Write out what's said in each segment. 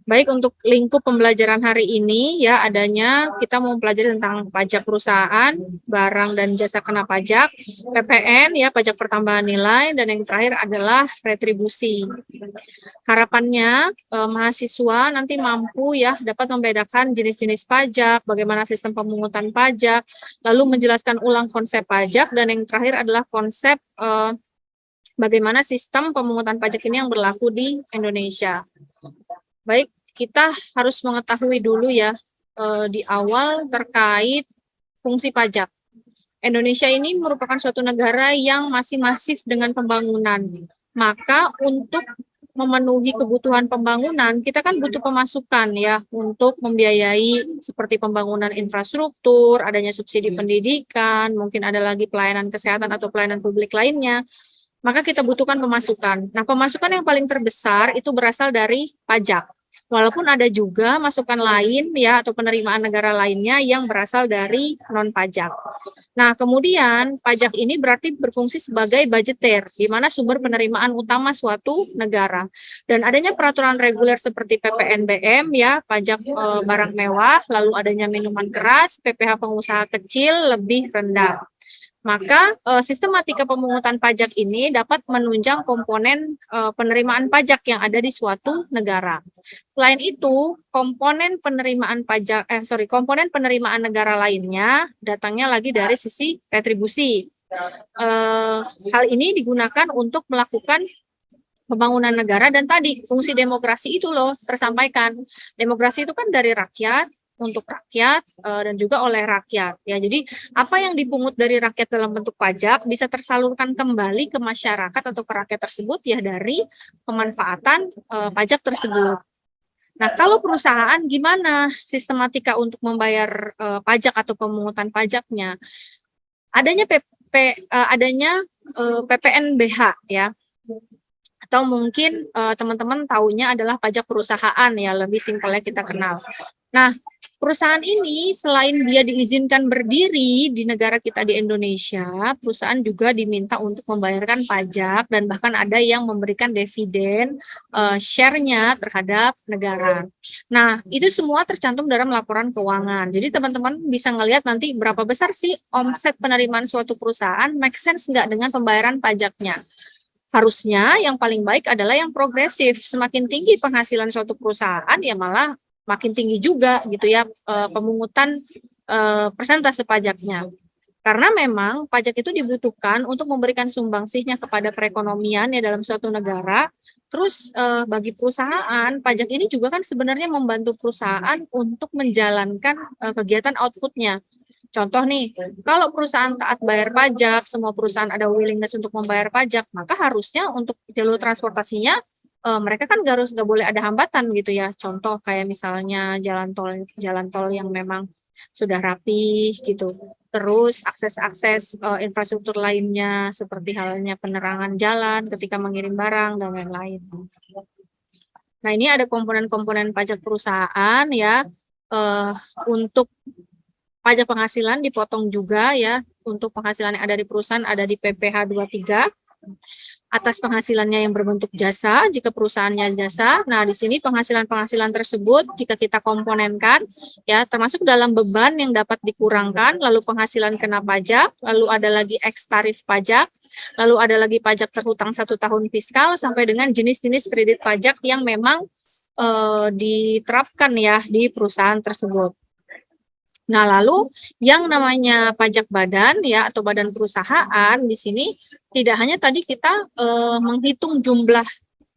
Baik, untuk lingkup pembelajaran hari ini ya adanya kita mau mempelajari tentang pajak perusahaan, barang dan jasa kena pajak, PPN ya pajak pertambahan nilai, dan yang terakhir adalah retribusi. Harapannya mahasiswa nanti mampu ya dapat membedakan jenis-jenis pajak, bagaimana sistem pemungutan pajak, lalu menjelaskan ulang konsep pajak, dan yang terakhir adalah konsep bagaimana sistem pemungutan pajak ini yang berlaku di Indonesia. Baik, kita harus mengetahui dulu ya di awal terkait fungsi pajak. Indonesia ini merupakan suatu negara yang masih masif dengan pembangunan. Maka untuk memenuhi kebutuhan pembangunan, kita kan butuh pemasukan ya untuk membiayai seperti pembangunan infrastruktur, adanya subsidi pendidikan, mungkin ada lagi pelayanan kesehatan atau pelayanan publik lainnya. Maka kita butuhkan pemasukan. Nah, pemasukan yang paling terbesar itu berasal dari pajak. Walaupun ada juga masukan lain ya atau penerimaan negara lainnya yang berasal dari non pajak. Nah, kemudian pajak ini berarti berfungsi sebagai budgeter, di mana sumber penerimaan utama suatu negara. Dan adanya peraturan reguler seperti PPNBM ya, pajak barang mewah, lalu adanya minuman keras, PPh pengusaha kecil lebih rendah. Maka sistematika pemungutan pajak ini dapat menunjang komponen penerimaan pajak yang ada di suatu negara. Selain itu, komponen penerimaan negara lainnya datangnya lagi dari sisi retribusi. Hal ini digunakan untuk melakukan pembangunan negara, dan tadi fungsi demokrasi itu loh tersampaikan. Demokrasi itu kan dari rakyat, untuk rakyat, dan juga oleh rakyat ya. Jadi apa yang dipungut dari rakyat dalam bentuk pajak bisa tersalurkan kembali ke masyarakat atau ke rakyat tersebut ya dari pemanfaatan pajak tersebut. Nah, kalau perusahaan gimana sistematika untuk membayar pajak atau pemungutan pajaknya? Adanya PPNBH ya, atau mungkin teman-teman taunya adalah pajak perusahaan ya, lebih simpelnya kita kenal. Nah, perusahaan ini selain dia diizinkan berdiri di negara kita di Indonesia, perusahaan juga diminta untuk membayarkan pajak, dan bahkan ada yang memberikan dividen share-nya terhadap negara. Nah, itu semua tercantum dalam laporan keuangan. Jadi teman-teman bisa ngelihat nanti berapa besar sih omset penerimaan suatu perusahaan, make sense nggak dengan pembayaran pajaknya. Harusnya yang paling baik adalah yang progresif. Semakin tinggi penghasilan suatu perusahaan, ya malah makin tinggi juga gitu ya pemungutan persentase pajaknya. Karena memang pajak itu dibutuhkan untuk memberikan sumbangsihnya kepada perekonomian ya dalam suatu negara. Terus bagi perusahaan, pajak ini juga kan sebenarnya membantu perusahaan untuk menjalankan kegiatan outputnya. Contoh nih, kalau perusahaan taat bayar pajak, semua perusahaan ada willingness untuk membayar pajak, maka harusnya untuk jalur transportasinya mereka kan nggak boleh ada hambatan gitu ya. Contoh kayak misalnya jalan tol yang memang sudah rapi gitu. Terus akses-akses infrastruktur lainnya seperti halnya penerangan jalan ketika mengirim barang dan lain-lain. Nah, ini ada komponen-komponen pajak perusahaan ya. Untuk pajak penghasilan dipotong juga ya, untuk penghasilan yang ada di perusahaan ada di PPh 23 atas penghasilannya yang berbentuk jasa jika perusahaannya jasa. Nah, di sini penghasilan-penghasilan tersebut jika kita komponenkan ya termasuk dalam beban yang dapat dikurangkan, lalu penghasilan kena pajak, lalu ada lagi eks tarif pajak, lalu ada lagi pajak terhutang 1 tahun fiskal sampai dengan jenis-jenis kredit pajak yang memang diterapkan ya di perusahaan tersebut. Nah, lalu yang namanya pajak badan ya atau badan perusahaan di sini tidak hanya tadi kita menghitung jumlah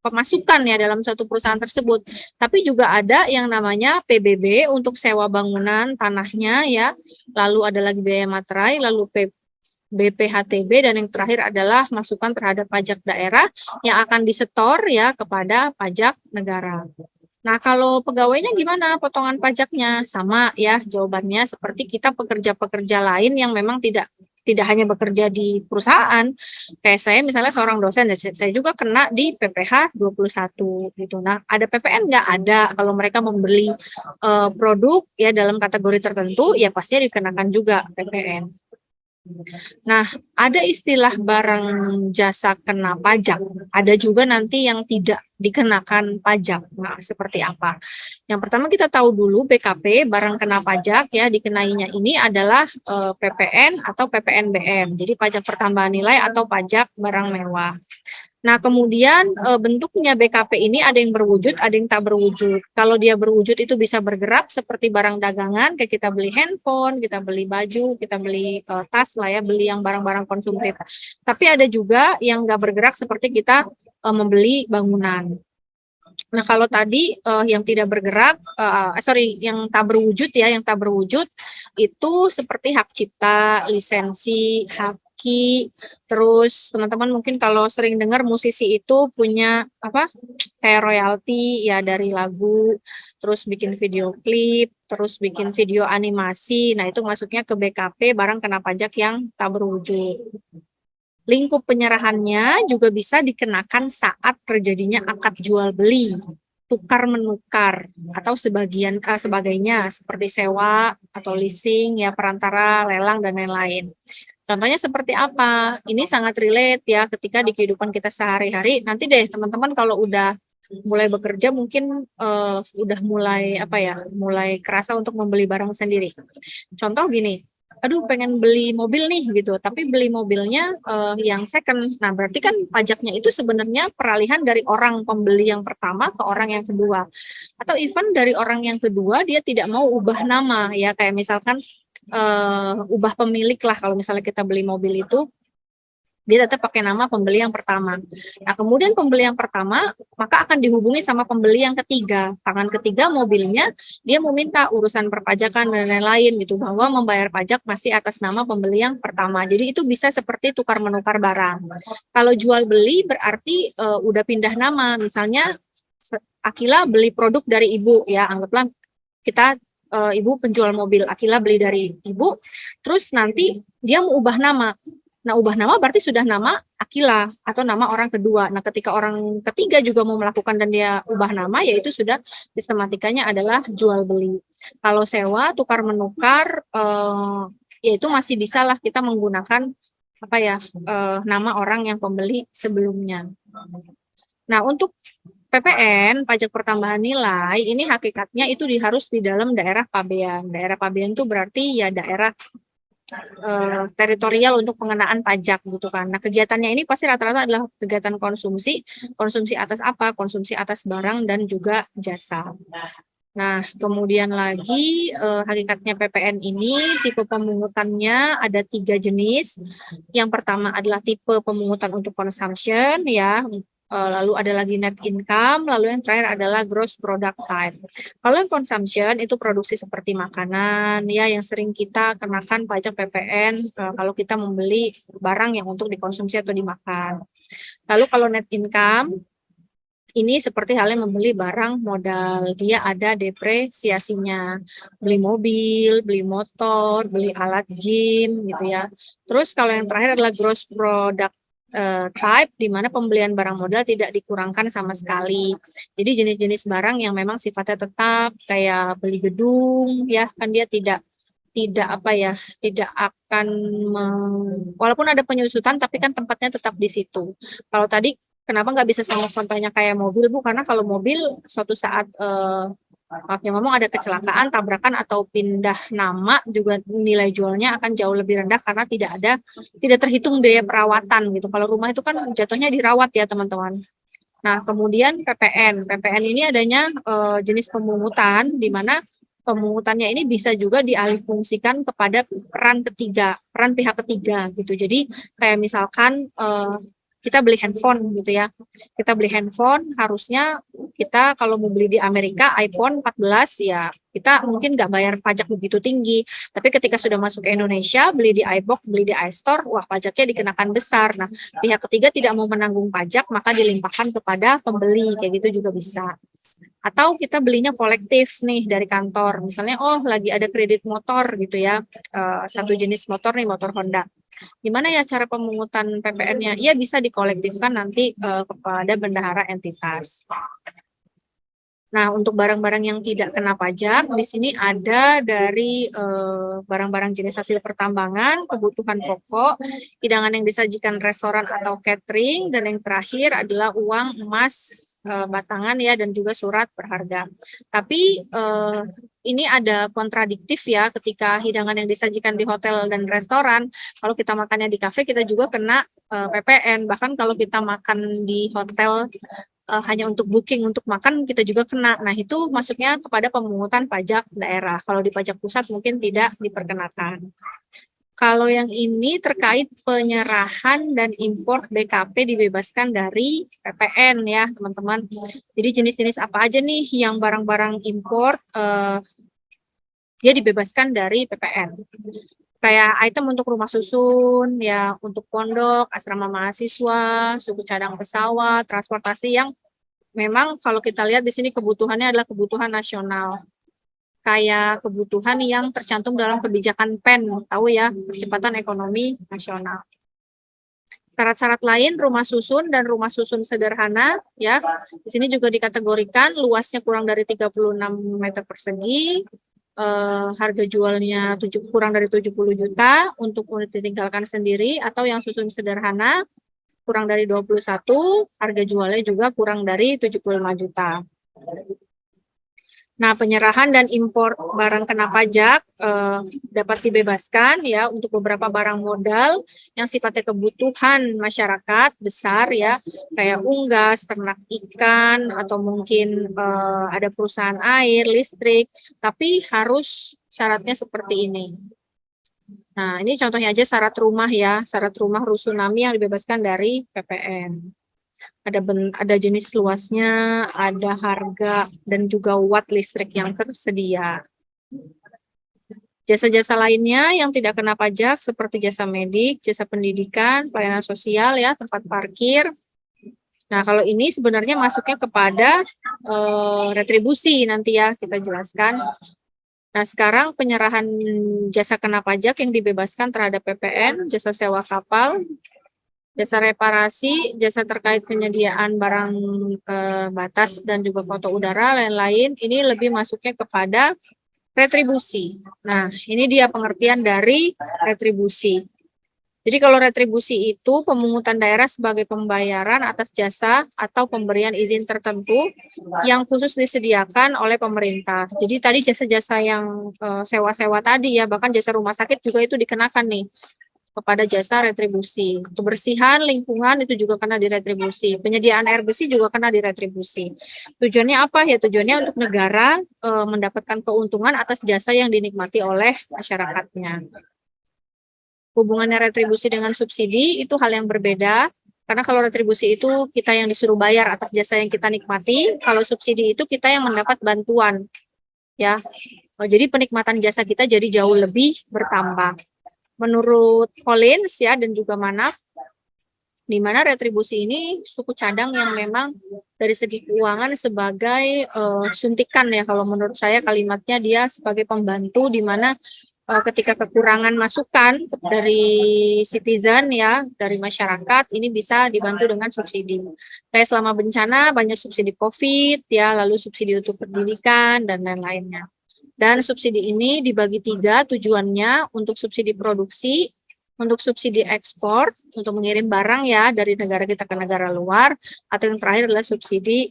pemasukan ya dalam suatu perusahaan tersebut, tapi juga ada yang namanya PBB untuk sewa bangunan tanahnya ya, lalu ada lagi biaya materai, lalu BPHTB, dan yang terakhir adalah masukan terhadap pajak daerah yang akan disetor ya kepada pajak negara. Nah, kalau pegawainya gimana potongan pajaknya? Sama ya jawabannya seperti kita pekerja-pekerja lain yang memang tidak hanya bekerja di perusahaan. Kayak saya misalnya seorang dosen, saya juga kena di PPh 21 gitu. Nah, ada PPN nggak? Ada. Kalau mereka membeli produk ya dalam kategori tertentu, ya pastinya dikenakan juga PPN. Nah, ada istilah barang jasa kena pajak, ada juga nanti yang tidak dikenakan pajak. Nah, seperti apa? Yang pertama kita tahu dulu BKP, barang kena pajak ya, dikenainya ini adalah PPN atau PPNBM. Jadi pajak pertambahan nilai atau pajak barang mewah. Nah, kemudian bentuknya BKP ini ada yang berwujud, ada yang tak berwujud. Kalau dia berwujud itu bisa bergerak seperti barang dagangan, kayak kita beli handphone, kita beli baju, kita beli tas lah ya, beli yang barang-barang konsumtif. Tapi ada juga yang nggak bergerak seperti kita membeli bangunan. Nah, kalau tadi yang tidak bergerak, sorry, yang tak berwujud ya, yang tak berwujud itu seperti hak cipta, lisensi, haki, terus teman-teman mungkin kalau sering dengar musisi itu punya apa, kayak royalti ya dari lagu, terus bikin video klip, terus bikin video animasi, nah itu masuknya ke BKP barang kena pajak yang tak berwujud. Lingkup penyerahannya juga bisa dikenakan saat terjadinya akad jual beli, tukar menukar atau sebagainya seperti sewa atau leasing ya, perantara, lelang dan lain-lain. Contohnya seperti apa? Ini sangat relate ya ketika di kehidupan kita sehari-hari. Nanti deh teman-teman kalau udah mulai bekerja mungkin udah mulai apa ya, mulai kerasa untuk membeli barang sendiri. Contoh gini, aduh pengen beli mobil nih gitu, tapi beli mobilnya yang second. Nah, berarti kan pajaknya itu sebenarnya peralihan dari orang pembeli yang pertama ke orang yang kedua. Atau even dari orang yang kedua dia tidak mau ubah nama ya, kayak misalkan ubah pemilik lah kalau misalnya kita beli mobil itu dia tetap pakai nama pembeli yang pertama. Nah, kemudian pembeli yang pertama maka akan dihubungi sama pembeli yang ketiga. Tangan ketiga mobilnya dia mau minta urusan perpajakan dan lain-lain gitu, bahwa membayar pajak masih atas nama pembeli yang pertama. Jadi itu bisa seperti tukar menukar barang. Kalau jual beli berarti udah pindah nama. Misalnya Akila beli produk dari ibu ya, anggaplah kita ibu penjual mobil, Akila beli dari ibu, terus nanti dia mau ubah nama. Nah, ubah nama berarti sudah nama Akila atau nama orang kedua. Nah, ketika orang ketiga juga mau melakukan dan dia ubah nama, yaitu sudah sistematikanya adalah jual beli. Kalau sewa, tukar menukar, yaitu masih bisa lah kita menggunakan apa ya, nama orang yang pembeli sebelumnya. Nah, untuk PPN, pajak pertambahan nilai, ini hakikatnya itu harus di dalam daerah pabean. Daerah pabean itu berarti ya daerah teritorial untuk pengenaan pajak gitu kan. Nah, kegiatannya ini pasti rata-rata adalah kegiatan konsumsi. Konsumsi atas apa? Konsumsi atas barang dan juga jasa. Nah, kemudian lagi hakikatnya PPN ini tipe pemungutannya ada 3 jenis. Yang pertama adalah tipe pemungutan untuk consumption ya. Lalu ada lagi net income, lalu yang terakhir adalah gross product type. Kalau yang consumption itu produksi seperti makanan ya, yang sering kita kenakan pajak PPN kalau kita membeli barang yang untuk dikonsumsi atau dimakan. Lalu kalau net income ini seperti halnya membeli barang modal, dia ada depresiasinya, beli mobil, beli motor, beli alat gym gitu ya. Terus kalau yang terakhir adalah gross product type, di mana pembelian barang modal tidak dikurangkan sama sekali. Jadi jenis-jenis barang yang memang sifatnya tetap, kayak beli gedung ya, kan dia tidak tidak apa ya, tidak akan walaupun ada penyusutan tapi kan tempatnya tetap di situ. Kalau tadi kenapa nggak bisa sama contohnya kayak mobil Bu? Karena kalau mobil suatu saat maaf yang ngomong ada kecelakaan, tabrakan atau pindah nama juga nilai jualnya akan jauh lebih rendah karena tidak terhitung biaya perawatan gitu. Kalau rumah itu kan jatuhnya dirawat ya teman-teman. Nah, kemudian PPN. PPN ini adanya jenis pemungutan di mana pemungutannya ini bisa juga dialihfungsikan kepada peran ketiga, peran pihak ketiga gitu. Jadi kayak misalkan kita beli handphone gitu ya. Kita beli handphone harusnya kita kalau mau beli di Amerika iPhone 14 ya kita mungkin nggak bayar pajak begitu tinggi. Tapi ketika sudah masuk ke Indonesia, beli di iBox, beli di iStore, wah pajaknya dikenakan besar. Nah, pihak ketiga tidak mau menanggung pajak, maka dilimpahkan kepada pembeli, kayak gitu juga bisa. Atau kita belinya kolektif nih dari kantor, misalnya oh lagi ada kredit motor gitu ya, satu jenis motor nih, motor Honda. Gimana ya cara pemungutan PPN-nya? Iya bisa dikolektifkan nanti kepada bendahara entitas. Nah, untuk barang-barang yang tidak kena pajak, di sini ada dari barang-barang jenis hasil pertambangan, kebutuhan pokok, hidangan yang disajikan restoran atau catering, dan yang terakhir adalah uang, emas, batangan ya, dan juga surat berharga. Tapi ini ada kontradiktif ya, ketika hidangan yang disajikan di hotel dan restoran, kalau kita makannya di kafe, kita juga kena PPN. Bahkan kalau kita makan di hotel hanya untuk booking untuk makan kita juga kena. Nah, itu masuknya kepada pemungutan pajak daerah. Kalau di pajak pusat mungkin tidak diperkenakan. Kalau yang ini terkait penyerahan dan impor BKP dibebaskan dari PPN ya, teman-teman. Jadi jenis-jenis apa aja nih yang barang-barang impor dia dibebaskan dari PPN. Kayak item untuk rumah susun, ya untuk pondok, asrama mahasiswa, suku cadang pesawat, transportasi yang memang kalau kita lihat di sini kebutuhannya adalah kebutuhan nasional. Kayak kebutuhan yang tercantum dalam kebijakan PEN, tahu ya, percepatan ekonomi nasional. Syarat-syarat lain rumah susun dan rumah susun sederhana ya. Di sini juga dikategorikan luasnya kurang dari 36 meter persegi, harga jualnya kurang dari 70 juta untuk unit ditinggalkan sendiri atau yang susun sederhana kurang dari 21, harga jualnya juga kurang dari 75 juta. Nah, penyerahan dan impor barang kena pajak dapat dibebaskan ya untuk beberapa barang modal yang sifatnya kebutuhan masyarakat besar ya, kayak unggas, ternak ikan, atau mungkin ada perusahaan air, listrik, tapi harus syaratnya seperti ini. Nah, ini contohnya aja syarat rumah ya, syarat rumah rusunami yang dibebaskan dari PPN. Ada jenis luasnya, ada harga, dan juga watt listrik yang tersedia. Jasa-jasa lainnya yang tidak kena pajak seperti jasa medik, jasa pendidikan, pelayanan sosial ya, tempat parkir. Nah, kalau ini sebenarnya masuknya kepada retribusi nanti ya kita jelaskan. Nah, sekarang penyerahan jasa kena pajak yang dibebaskan terhadap PPN, jasa sewa kapal, jasa reparasi, jasa terkait penyediaan barang batas dan juga foto udara, lain-lain, ini lebih masuknya kepada retribusi. Nah, ini dia pengertian dari retribusi. Jadi kalau retribusi itu pemungutan daerah sebagai pembayaran atas jasa atau pemberian izin tertentu yang khusus disediakan oleh pemerintah. Jadi tadi jasa-jasa yang sewa-sewa tadi ya, bahkan jasa rumah sakit juga itu dikenakan nih kepada jasa retribusi. Kebersihan lingkungan itu juga kena diretribusi. Penyediaan air bersih juga kena diretribusi. Tujuannya apa? Ya tujuannya untuk negara mendapatkan keuntungan atas jasa yang dinikmati oleh masyarakatnya. Hubungannya retribusi dengan subsidi itu hal yang berbeda. Karena kalau retribusi itu kita yang disuruh bayar atas jasa yang kita nikmati, kalau subsidi itu kita yang mendapat bantuan. Ya. Jadi penikmatan jasa kita jadi jauh lebih bertambah. Menurut Collins ya dan juga Manaf, di mana retribusi ini suku cadang yang memang dari segi keuangan sebagai suntikan ya, kalau menurut saya kalimatnya dia sebagai pembantu di mana ketika kekurangan masukan dari citizen ya, dari masyarakat, ini bisa dibantu dengan subsidi. Kayak selama bencana banyak subsidi COVID ya, lalu subsidi untuk pendidikan dan lain-lainnya. Dan subsidi ini dibagi 3 tujuannya untuk subsidi produksi, untuk subsidi ekspor, untuk mengirim barang ya dari negara kita ke negara luar, atau yang terakhir adalah subsidi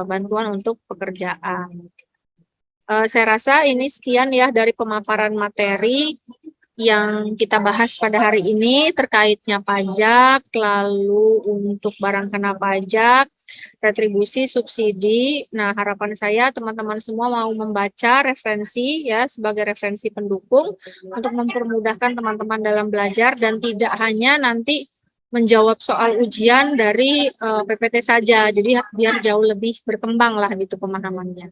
bantuan untuk pekerjaan. Saya rasa ini sekian ya dari pemaparan materi yang kita bahas pada hari ini terkaitnya pajak, lalu untuk barang kena pajak, retribusi, subsidi. Nah, harapan saya teman-teman semua mau membaca referensi ya sebagai referensi pendukung untuk mempermudahkan teman-teman dalam belajar dan tidak hanya nanti menjawab soal ujian dari PPT saja. Jadi biar jauh lebih berkembang lah gitu pemahamannya.